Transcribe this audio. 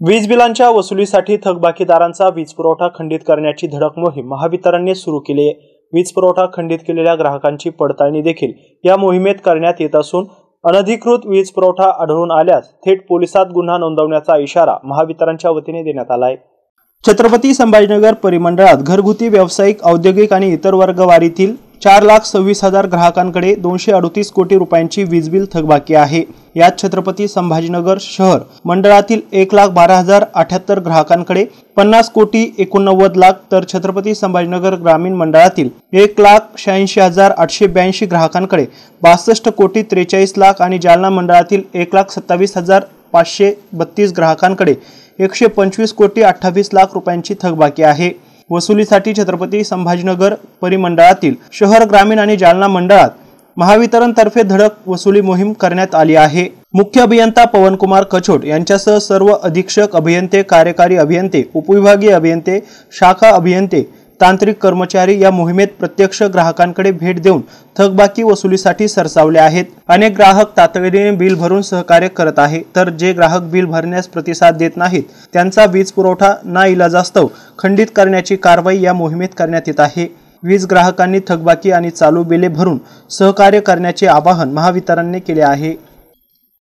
वीज बिलांच्या वसुलीसाठी थकबाकीदारांचा वीज पुरवठा खंडित करण्याची धडक मोहीम महावितरणने सुरू केली आहे। वीज पुरवठा खंडित केलेल्या ग्राहकांची पडताळणी देखील या मोहिमेत करण्यात येत असून अनधिकृत वीज पुरवठा आढळून आल्यास थेट पोलिसात गुन्हा नोंदवण्याचा इशारा महावितरणच्या वतीने देण्यात आला आहे। छत्रपती संभाजीनगर परिमंडळात घरगुती, व्यावसायिक, औद्योगिक आणि इतर वर्गवारीतील 4,26,000 ग्राहकांकडे 238 कोटी रुपयांची वीज बिल थकबाकी आहे। यात छत्रपती संभाजीनगर शहर मंडळातील 1,12,078 ग्राहकांकडे 50 कोटी 89 लाख तर छत्रपती संभाजीनगर ग्रामीण मंडळातील 1,86,882 ग्राहकांकडे 62 कोटी 43 लाख आणि जालना मंडळातील 1,27,532 ग्राहकांकडे 125 कोटी 28 लाख रुपयांची थकबाकी आहे। वसुलीसाठी छत्रपती संभाजीनगर परिमंडळातील शहर, ग्रामीण आणि जालना मंडळात महावितरणतर्फे धडक वसुली मोहीम करण्यात आली आहे। मुख्य अभियंता पवनकुमार कछोट यांच्यासह सर्व अधीक्षक अभियंते, कार्यकारी अभियंते, उपविभागीय अभियंते, शाखा अभियंते, तांत्रिक कर्मचारी या मोहिमेत प्रत्यक्ष ग्राहकांकडे भेट देऊन थकबाकी वसुलीसाठी सरसावले आहेत। अनेक ग्राहक तातडीने बिल भरून सहकार्य करत आहे, तर जे ग्राहक बिल भरण्यास प्रतिसाद देत नाहीत त्यांचा वीज पुरवठा नाईलाजास्तव खंडित करण्याची कारवाई या मोहिमेत करण्यात येत आहे। वीज ग्राहकांनी थकबाकी आणि चालू बिले भरून सहकार्य करण्याचे आवाहन महावितरणने केले आहे।